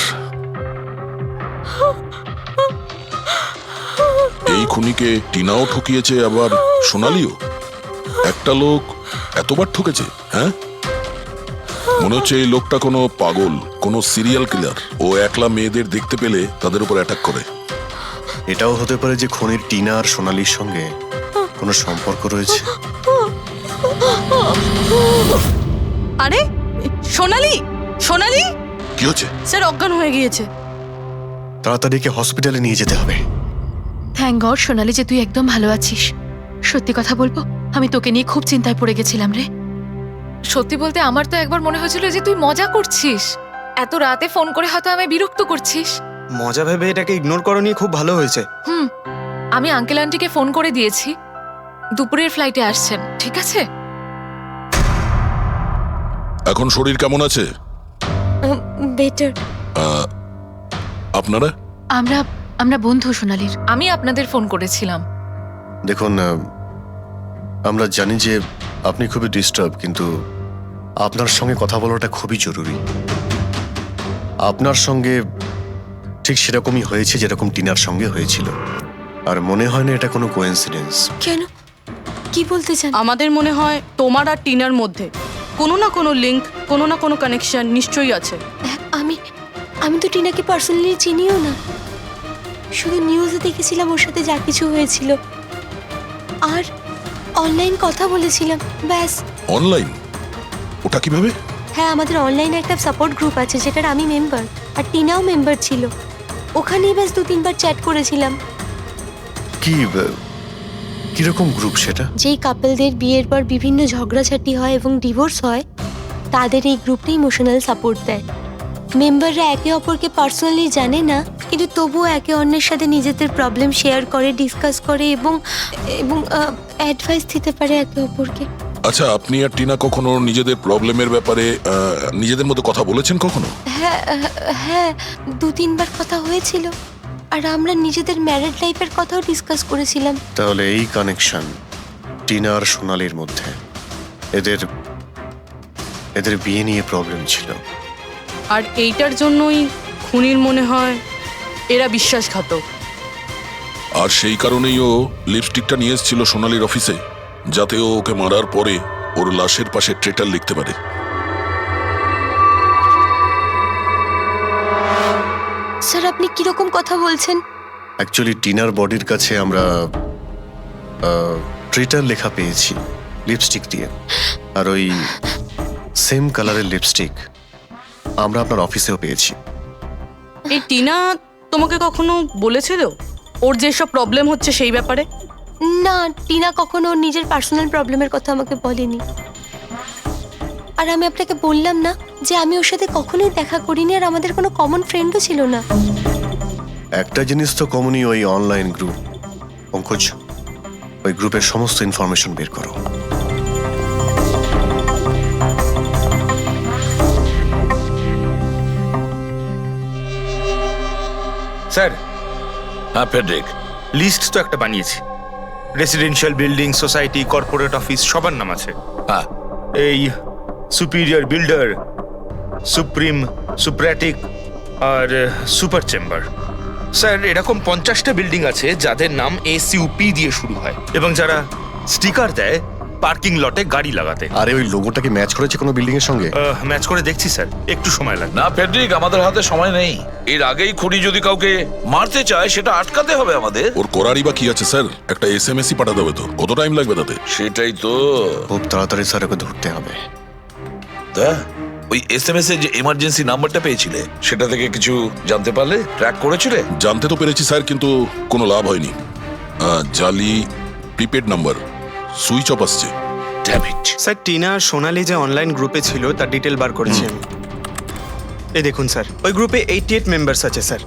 C: এই খুনিকে টিনাও ঠকিয়েছে, আবার সোনালিও। একটা লোক এতবার ঠকেছে, হ্যাঁ? মনে হচ্ছে এই লোকটা কোনো পাগল, কোনো সিরিয়াল কিলার। ও একলা মেয়েদের দেখতে পেলে তাদের উপর অ্যাটাক করে।
A: এটাও হতে পারে যে খনির টিনা আর সোনালির সঙ্গে কোনো সম্পর্ক রয়েছে।
B: আরে সোনালি, সোনালি!
C: কি হচ্ছে?
B: স্যার অজ্ঞান হয়ে গিয়েছে।
A: তাড়াতাড়ি একে হসপিটালে নিয়ে যেতে হবে।
E: থ্যাংক গড সোনালি যে তুই একদম ভালো আছিস। সত্যি কথা বলবো, আমি তোকে নিয়ে খুব চিন্তায় পড়ে গেছিলাম রে। সত্যি বলতে আমার তো একবার মনে হয়েছিল যে তুই মজা করছিস, এত রাতে ফোন করে হয়তো আমায় বিরক্ত করছিস।
F: মজা ভেবে এটাকে ইগনোর করনি, খুব ভালো হয়েছে।
E: আমি আঙ্কেল আন্টিকে ফোন করে দিয়েছি, দুপুরের ফ্লাইটে আসছেন, ঠিক আছে?
C: এখন শরীর কেমন আছে?
D: বেটার।
C: আপনারা?
E: আমরা বন্ধু সোনালির। আমি আপনাদের ফোন করেছিলাম।
A: দেখুন, আমরা জানি যে আপনি খুবই ডিস্টার্ব, কিন্তু আপনার সঙ্গে কথা বলাটা খুবই জরুরি। আপনার সঙ্গে ঠিক সেরকমই হয়েছে যেরকম টিনার সঙ্গে হয়েছিল। আর মনে হয় না এটা কোনো কোইন্সিডেন্স।
D: কেন, কি বলতে চান?
B: আমাদের মনে হয় তোমার আর টিনার মধ্যে কোনো না কোনো লিংক, কোনো না কোনো কানেকশন নিশ্চয়ই আছে।
D: আমি তো টিনাকে পার্সোনালি চিনিও না, শুধু নিউজে দেখেছিলাম ওর সাথে যা কিছু হয়েছিল, আর অনলাইন কথা বলেছিলাম, ব্যাস।
C: অনলাইন? ওটা কিভাবে?
D: হ্যাঁ, আমাদের অনলাইনে একটা সাপোর্ট গ্রুপ আছে যেটার আমি মেম্বার, আর টিনাও মেম্বার ছিল। ওখানেই ব্যাস 2-3বার চ্যাট করেছিলাম।
A: কিরকম গ্রুপ সেটা?
D: যেই কাপলদের বিয়ের পর বিভিন্ন ঝগড়াঝাটি হয় এবং ডিভোর্স হয়, তাদের এই গ্রুপটা ইমোশনাল সাপোর্ট দেয়। মেম্বাররা একে অপরকে পার্সোনালি জানে না, কিন্তু তবুও একে অন্যের সাথে নিজেদের প্রবলেম শেয়ার করে, ডিসকাস করে এবং এবং অ্যাডভাইস দিতে পারে একে অপরকে।
C: আচ্ছা, আপনি আর টিনা কখনো নিজেদের প্রবলেমের ব্যাপারে নিজেদের মধ্যে কথা বলেছেন কখনো?
D: হ্যাঁ 2-3বার কথা হয়েছিল, আর আমরা নিজেদের ম্যারিড লাইফের কথাও ডিসকাস করেছিলাম।
A: তাহলে এই কানেকশন টিনা আর সোনালির মধ্যে, এদের বিয়ে নিয়ে প্রবলেম ছিল।
B: আর এইটার জন্যই খুনির মনে হয় এরা বিশ্বাসঘাতক।
C: আর সেই কারণেই ও লিপস্টিকটা নিয়ে এসেছিল সোনালির অফিসে, যাতে ও ওকে মারার পরে ওর লাশের পাশে ট্রেটার লিখতে পারে।
D: স্যার আপনি কিরকম কথা বলছেন?
A: অ্যাকচুয়ালি টিনার বডির কাছে আমরা ট্রেটার লেখা পেয়েছি, লিপস্টিক দিয়ে, আর ওই সেম কালারের লিপস্টিক আমরা আপনার অফিসেও পেয়েছি।
B: এই টিনা তোমাকে কখনো বলেছিল ওর যেসব প্রবলেম হচ্ছে সেই ব্যাপারে?
D: না, টিনা কখনো ওর নিজের পার্সোনাল প্রবলেমের কথা আমাকে বলেনি। আর আমি আপনাকে বললাম না যে আমি ওর সাথে কখনোই দেখা করিনি, আর আমাদের কোনো কমন ফ্রেন্ডও ছিল না।
A: একটা জিনিস তো কমনই, ওই অনলাইন গ্রুপ। পঙ্কজ, ওই গ্রুপের সমস্ত ইনফরমেশন বের করো।
G: স্যার,
H: হ্যাঁ ফেডরিক,
G: লিস্ট তো একটা বানিয়েছি। Residential building, society, corporate office সবার নাম আছে।
H: হ্যাঁ
G: এই সুপিরিয়র বিল্ডার, সুপ্রিম, সুপ্র্যাটিক আর সুপার চেম্বার। স্যার, এরকম 50টা বিল্ডিং আছে যাদের নাম ACUP দিয়ে শুরু হয়, এবং যারা স্টিকার দেয় পার্কিং লটে গাড়ি লাগাতে।
A: আরে ওই লোগোটা কি ম্যাচ করেছে কোনো বিল্ডিং এর সঙ্গে?
G: ম্যাচ করে দেখছি স্যার, একটু সময় লাগবে।
H: না ফেডরিক, আমাদের হাতে সময় নেই। এর আগেই খুনি যদি কাউকে মারতে চায় সেটা আটকাতে হবে আমাদের।
C: ওর করারই বা কি আছে স্যার? একটা SMS পাঠাতে হবে তো, কত টাইম লাগবে তাতে?
H: সেটাই তো।
A: খুব তাড়াতাড়ি স্যার ওকে ধরতে হবে।
H: তা ওই SMS এর যে এমার্জেন্সি নাম্বারটা পেয়েছিলে সেটা থেকে কিছু জানতে পারলে? ট্র্যাক করেছিলে?
C: জানতে তো পেরেছি স্যার, কিন্তু কোনো লাভ হয়নি। জালি প্রিপেড নাম্বার, সুইচ অফ আসছে।
H: Damn it.
F: স্যার, টিনা আর সোনালি যে অনলাইন গ্রুপে ছিল তার ডিটেল বার করেছি আমি। এই দেখুন স্যার, ওই গ্রুপে 88 মেম্বার্স আছে স্যার।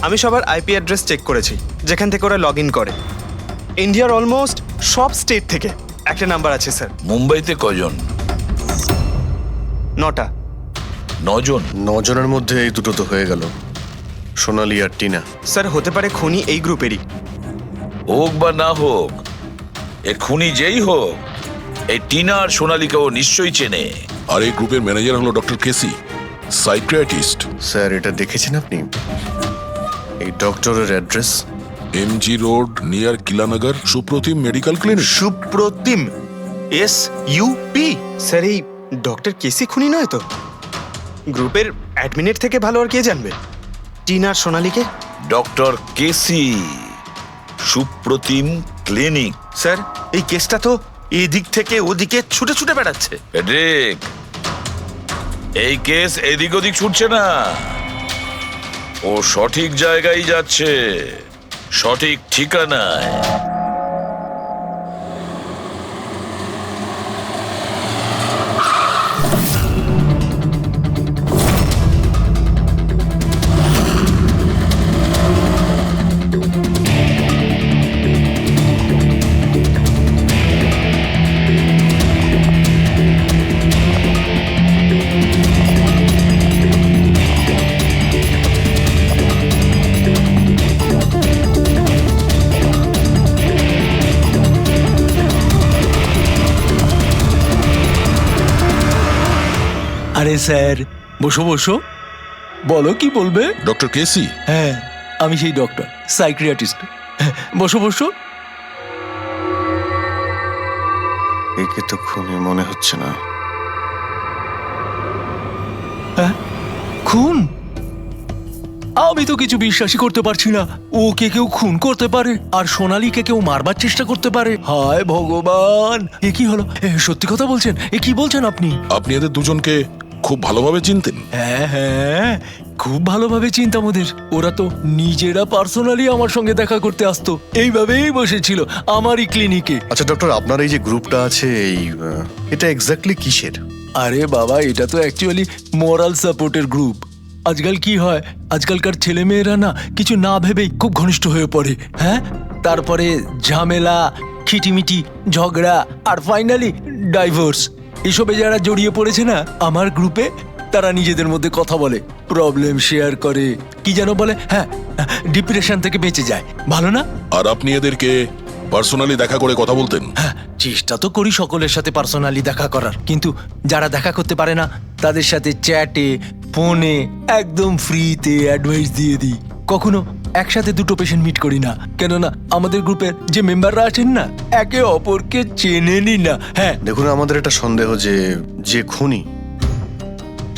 F: আমি সবার IP অ্যাড্রেস চেক করেছি যেখান থেকে ওরা লগ ইন করে। ইন্ডিয়ার অলমোস্ট সব স্টেট থেকে একটা নাম্বার আছে স্যার।
H: মুম্বাইতে কজন?
F: 9টা।
H: 9 জন?
A: 9 জনের মধ্যে এই দুটো তো হয়ে গেল, সোনালি আর টিনা।
F: স্যার, হতে পারে খুনি এই গ্রুপেরই।
H: হোক বা না হোক, এ খুনি যেই হোক, এই টিনা আর সোনালিকে ও নিশ্চয়ই চেনে।
C: আর এই গ্রুপের ম্যানেজার হলো ডক্টর কেসি, সাইকিয়াট্রিস্ট।
A: স্যার, এটা দেখেছেন আপনি? এই ডক্টরের address
C: MG road near Kilanagar, Supratim medical clinic.
G: Supratim, SUP।
F: Sir, এই ডক্টর কেসি খুনি নয় তো? গ্রুপের অ্যাডমিনের থেকে ভালো আর কে জানবে টিনা আর সোনালিকে?
H: ডক্টর কেসি, সুপ্রতিম ক্লিনিক।
G: স্যার, এই কেসটা তো এদিক থেকে ওদিকে ছুটে ছুটে বেড়াচ্ছে।
H: ফেডরিক, এই কেস এদিক ওদিক ছুটছে না, ও সঠিক জায়গায় যাচ্ছে, সঠিক ঠিকানায়।
J: আরে স্যার, বসো বসো, বলো কি বলবে।
C: ডক্টর কেসি?
J: হ্যাঁ, আমি সেই ডক্টর, সাইকিয়াট্রিস্ট। বসো বসো।
A: একে তো খুনি মনে হচ্ছে না।
J: খুন? আমি তো কিছু বিশ্বাসই করতে পারছি না। ওকে কেউ খুন করতে পারে আর সোনালীকে কেউ মারবার চেষ্টা করতে পারে? হায় ভগবান, এ কি হলো? সত্যি কথা বলছেন? এ কি বলছেন আপনি?
C: আপনি এদের দুজনকে খুব ভালোভাবে চিনতেন?
J: হ্যাঁ হ্যাঁ, খুব ভালোভাবে চিনতাম ওদের। ওরা তো নিজেরা পার্সোনালি আমার সঙ্গে দেখা করতে আসতো, এইভাবেই বসেছিল আমারই ক্লিনিকে।
A: আচ্ছা ডক্টর, আপনার এই যে গ্রুপটা আছে, এটা এক্স্যাক্টলি কিসের?
J: আরে বাবা, এটা তো অ্যাকচুয়ালি মোরাল সাপোর্টের গ্রুপ। আজকাল কি হয়, আজকালকার ছেলে মেয়েরা না কিছু না ভেবেই খুব ঘনিষ্ঠ হয়ে পড়ে। হ্যাঁ, তারপরে ঝামেলা, খিটিমিটি, ঝগড়া, আর ফাইনালি ডাইভোর্স। এসবে যারা জড়িয়ে পড়েছে না আমার গ্রুপে, তারা নিজেদের মধ্যে কথা বলে, প্রবলেম শেয়ার করে, কি যেন বলে, হ্যাঁ, ডিপ্রেশন থেকে বেঁচে যায়। ভালো না?
C: আর আপনি এদেরকে পার্সোনালি দেখা করে কথা বলতেন?
J: হ্যাঁ, চেষ্টা তো করি সকলের সাথে পার্সোনালি দেখা করার, কিন্তু যারা দেখা করতে পারে না তাদের সাথে চ্যাটে, ফোনে একদম ফ্রিতে অ্যাডভাইস দিয়ে দিই। কখনো একসাথে দুটো পেশেন্ট মিট করি না, কেননা আমাদের গ্রুপের যে মেম্বাররা আছেন না, একে অপরকে চেনেনি না। হ্যাঁ,
A: দেখুন, আমাদের এটা সন্দেহ যে খুনি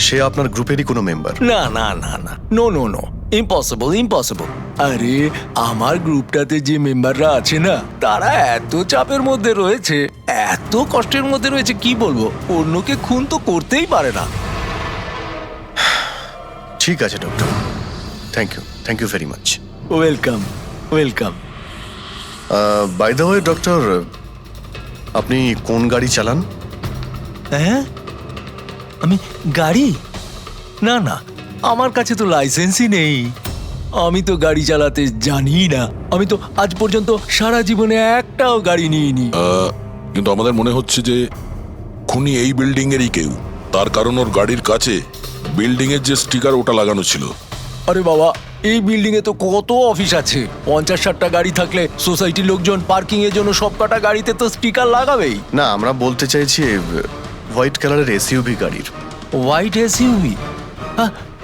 A: সে আপনার গ্রুপেরই কোনো মেম্বার।
J: না না না না, no no no, impossible impossible. আরে আমার গ্রুপটাতে যে মেম্বাররা আছে না, তারা এত চাপের মধ্যে রয়েছে, এত কষ্টের মধ্যে রয়েছে, কি বলবো, অন্যকে খুন তো করতেই পারে না।
A: ঠিক আছে doctor, thank you very much.
J: Welcome welcome.
A: By the way doctor, আপনি কোন গাড়ি চালান?
J: হ্যাঁ, আমি গাড়ি? না না, আমার কাছে তো লাইসেন্সই নেই। আমি তো গাড়ি চালাতে জানি না। আমি তো আজ পর্যন্ত সারা জীবনে একটাও গাড়ি নিইনি।
C: কিন্তু আমাদের মনে হচ্ছে যে খুনি এই বিল্ডিং এরই কেউ, তার কারণ ওর গাড়ির কাছে বিল্ডিং এর যে স্টিকার ওটা লাগানো ছিল।
J: আরে বাবা, এই বিল্ডিং এ তো কত অফিস আছে, 50-60টা গাড়ি থাকলে সোসাইটির লোকজন পার্কিং এর জন্য সব কটা গাড়িতে তো স্টিকার লাগাবেই।
A: না, আমরা বলতে চাইছি হোয়াইট কালারের এসইউভি গাড়ির।
J: White SUV?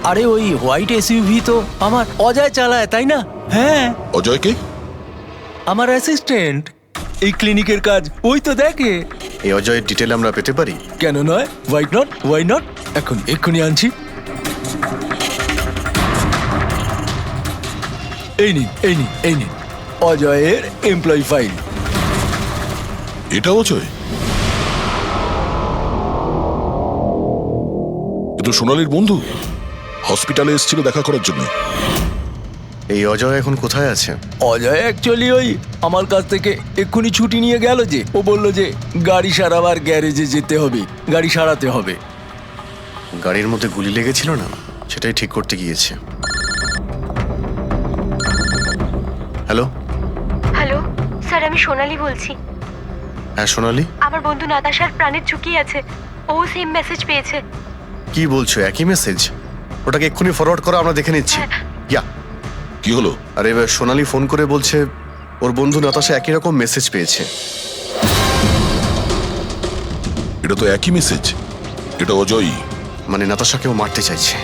J: আরে ওই হোয়াইট এসইউভি তো আমার অজয় চালায়, তাই না? হ্যাঁ।
C: অজয়কে?
J: আমার অ্যাসিস্ট্যান্ট, এই ক্লিনিকের কাজ ওই তো দেখে।
A: এই অজয়ের ডিটেল আমরা পেতে পারি?
J: কেন নয়, ওয়াই নট, এক্ষুনি আনছি। এই নিন অজয়ের এমপ্লয়ি ফাইল।
C: এটা অজয়? কিন্তু সোনালীর বন্ধু হসপিটালে এসেছিল দেখা করার জন্য।
A: এই অজয় এখন কোথায় আছে?
J: অজয় অ্যাকচুয়ালি ওই আমার কাছ থেকে এক্ষুনি ছুটি নিয়ে গেল, যে ও বলল যে গাড়ি সারাবার গ্যারেজে যেতে হবে, গাড়ি সারাতে হবে।
A: গাড়ির মধ্যে গুলি লেগেছিল না, সেটাই ঠিক করতে গিয়েছে। হ্যালো
D: হ্যালো স্যার, আমি সোনালি বলছি।
A: হ্যাঁ সোনালি,
D: আমার বন্ধু নাতাশার প্রাণের ঝুঁকি আছে, ও সেম মেসেজ পেয়েছে।
A: কি বলছো? একই মেসেজ? ওটাকে এক্ষুনি ফরওয়ার্ড করো, আমরা দেখে নিচ্ছি। ইয়া,
C: কি হলো?
A: আরে সোনালি ফোন করে বলছে ওর বন্ধু নাতাশা একই রকম মেসেজ পেয়েছে।
C: এটা তো একই মেসেজ, এটা অজয়ই।
A: মানে নাতাশাকেও মারতে চাইছে।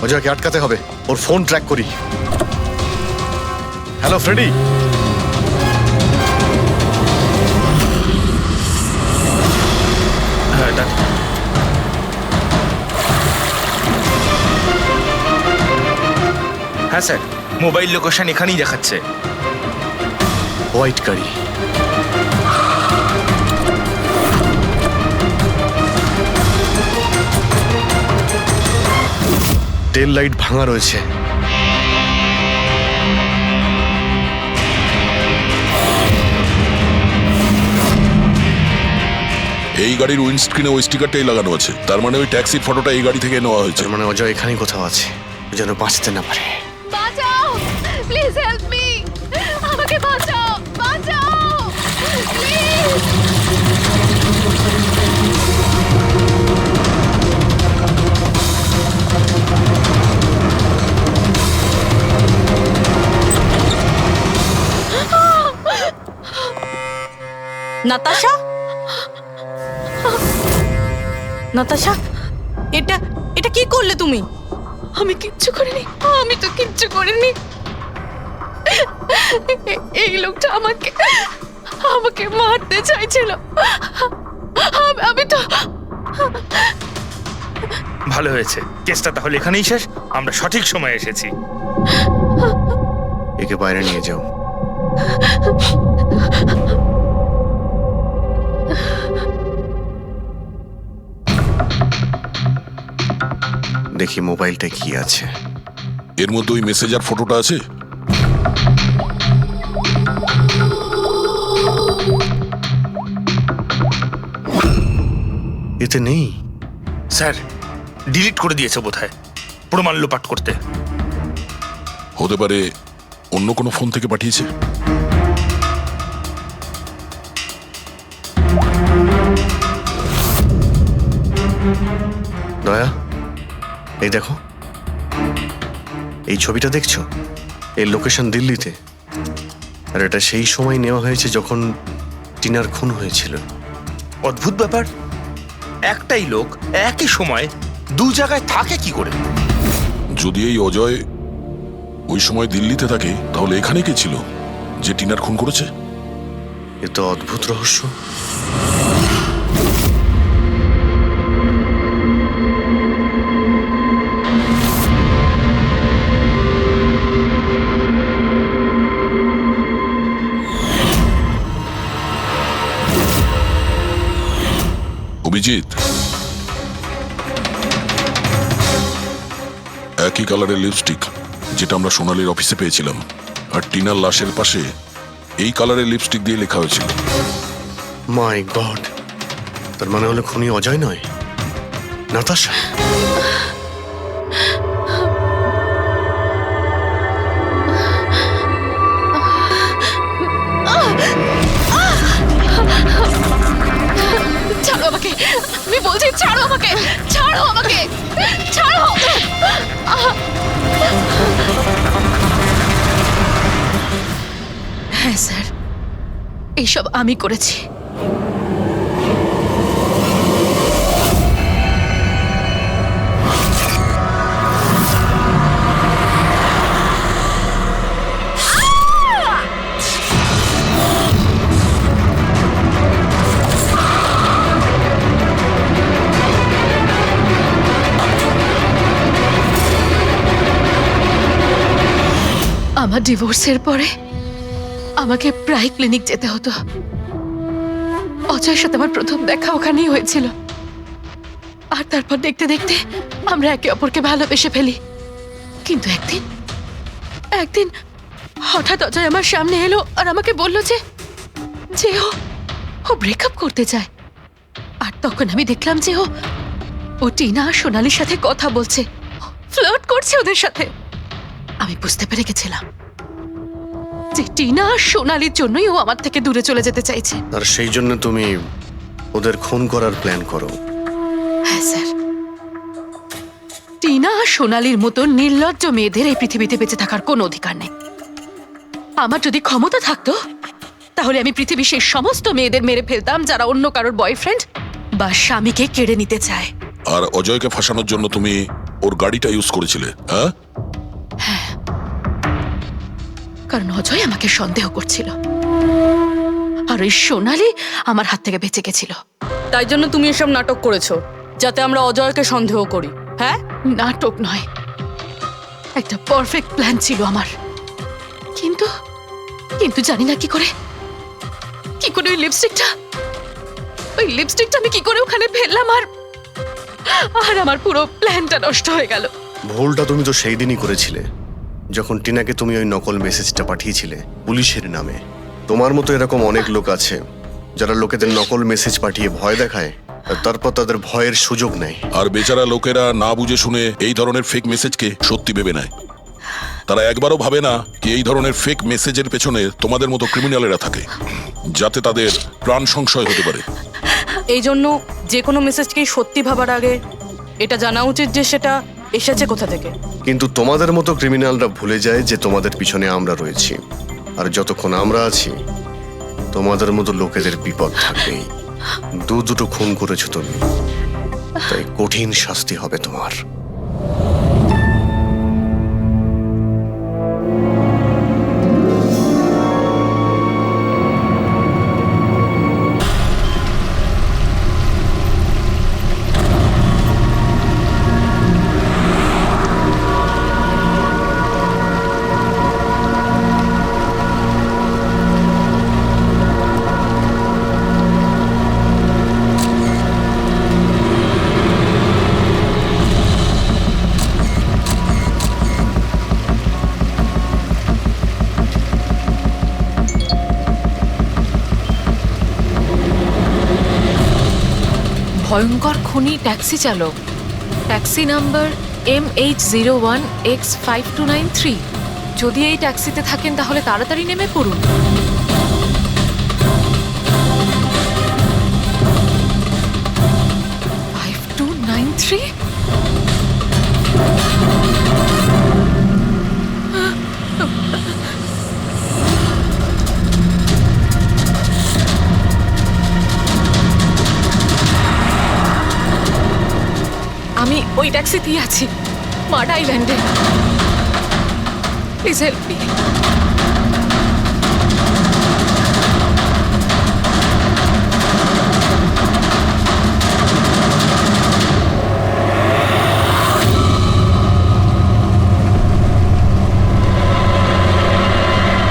A: অজয়কে আটকাতে হবে, ওর ফোন ট্র্যাক করি। Hello Freddy.
G: হ্যাঁ স্যার, মোবাইল লোকেশন এখানেই দেখাচ্ছে।
A: হোয়াইট গাড়ি। টেল লাইট ভাঙা রয়েছে।
C: এই গাড়ির উইন্ডস্ক্রিনে ওই স্টিকারটাই লাগানো আছে, তার মানে ওই ট্যাক্সির ফটোটা এই গাড়ি থেকে নেওয়া হয়েছে।
A: তার মানে অজয় এখানেই কোথাও আছে, ও যেন বাঁচতে না পারে।
E: বাঁচাও, প্লিজ হেল্প মি, আমাকে বাঁচাও, প্লিজ।
B: নাতাশা, এটা কি করলে তুমি?
E: আমি কিচ্ছু করিনি, আমি তো কিচ্ছু করিনি। এই লোকটা আমাকে মারতে চাইছিল। আমি তো।
G: ভালো হয়েছে, কেসটা তাহলে এখানেই শেষ। আমরা সঠিক সময়ে এসেছি।
A: একে বাইরে নিয়ে যাও। দেখি মোবাইলটা কি আছে।
C: এর মধ্যে ওই মেসেজ আর ফটোটা আছে?
A: এতে নেই
G: স্যার, ডিলিট করে দিয়েছে বোধহয়, প্রমাণ লোপাট করতে।
C: হতে পারে অন্য কোনো ফোন থেকে পাঠিয়েছে।
A: দয়া, এই দেখো, এই ছবিটা দেখছো? এই লোকেশন দিল্লিতে, আর এটা সেই সময় নেওয়া হয়েছে যখন টিনার খুন হয়েছিল।
G: অদ্ভুত ব্যাপার, একটাই লোক একই সময় দু জায়গায় থাকে কি করে?
C: যদি এই অজয় ওই সময় দিল্লিতে থাকে, তাহলে এখানে কে ছিল যে টিনার খুন করেছে?
A: এ তো অদ্ভুত রহস্য।
C: অভিজিৎ, একই কালারের লিপস্টিক যেটা আমরা সোনালীর অফিসে পেয়েছিলাম, আর টিনার লাশের পাশে এই কালারের লিপস্টিক দিয়ে লেখা হয়েছিল।
A: মাই গড, তার মানে হলো খুনি অজয় নয়, নাতাশা।
E: ছাড়ো আমাকে, আমি বলছি ছাড়ো আমাকে, ছাড়ো আমাকে, ছাড়ো।
B: হ্যাঁ স্যার, এইসব আমি করেছি। আমার ডিভোর্সের পরে আমাকে প্রায় ক্লিনিক যেতে হতো। অজয়ের সাথে আমার প্রথম দেখা ওখানেই হয়েছিল, আর তারপর দেখতে দেখতে আমরা একে অপরকে ভালোবেসে ফেলি। কিন্তু একদিন হঠাৎ অজয় আমার সামনে এলো আর আমাকে বলল যে ও ব্রেকআপ করতে চায়। আর তখন আমি দেখলাম যে ও টিনা আর সোনালীর সাথে কথা বলছে, ফ্লার্ট করছে ওদের সাথে। আমি বুঝতে পেরে গেছিলাম যে টিনা আর সোনালীর জন্যই ও আমার থেকে দূরে চলে যেতে চাইছে।
A: আর সেই জন্য তুমি ওদের খুন করার প্ল্যান করো?
B: হ্যাঁ স্যার, টিনা আর সোনালীর মতো নির্লজ্জ মেয়েদের এই পৃথিবীতে বেঁচে থাকার কোনো অধিকার নেই। আমার যদি ক্ষমতা থাকতো তাহলে আমি পৃথিবীর সেই সমস্ত মেয়েদের মেরে ফেলতাম যারা অন্য কারোর বয়ফ্রেন্ড বা স্বামীকে কেড়ে নিতে চায়।
C: আর অজয়কে ফাঁসানোর জন্য তুমি ওর গাড়িটা ইউজ করেছিলে, হ্যাঁ?
B: কারণ অজয় আমাকে সন্দেহ করছিল, আর ওই সোনালী আমার হাত থেকে বেঁচে গেছিল। তাই জন্য তুমি এসব নাটক করেছো যাতে আমরা অজয়কে সন্দেহ করি। হ্যাঁ, নাটক নয়, একটা পারফেক্ট প্ল্যান ছিল আমার। কিন্তু কিন্তু জানি না কি করে ওই লিপস্টিকটা আমি কি করে ওখানে ফেললাম, আর আমার পুরো প্ল্যানটা নষ্ট হয়ে গেল।
A: ভুলটা তুমি তো সেই দিনই করেছিলে যখন টিনাকে তুমি ওই নকল মেসেজটা পাঠিয়েছিলে পুলিশের নামে। তোমার মতো এরকম অনেক লোক আছে যারা লোকেদের নকল মেসেজ পাঠিয়ে ভয় দেখায়, আর তারপর তাদের ভয়ের সুযোগ নেয়।
C: আর বেচারা লোকেরা না বুঝে শুনে এই ধরনের ফেক মেসেজকে সত্যি ভেবে নেয়। তারা একবারও ভাবে না কি এই ধরনের ফেক মেসেজের পেছনে তোমাদের মতো ক্রিমিনালেরা থাকে, যাতে তাদের প্রাণ সংশয় হতে পারে।
B: এই জন্য যে কোনো মেসেজকেই সত্যি ভাবার আগে এটা জানা উচিত যে সেটা এসেছে কোথা থেকে।
A: কিন্তু তোমাদের মতো ক্রিমিনালরা ভুলে যায় যে তোমাদের পিছনে আমরা রয়েছি, আর যতক্ষণ আমরা আছি তোমাদের মতো লোকেদের বিপদ থাকবেই। দুটো খুন করেছো তুমি, তাই কঠিন শাস্তি হবে তোমার।
E: ভয়ঙ্কর খুনি ট্যাক্সি চালক, ট্যাক্সি নাম্বার MH01X5293। যদি এই ট্যাক্সিতে থাকেন তাহলে তাড়াতাড়ি নেমে পড়ুন। আমি ওই ট্যাক্সিতেই আছি, মাড আইল্যান্ডে। Please help me.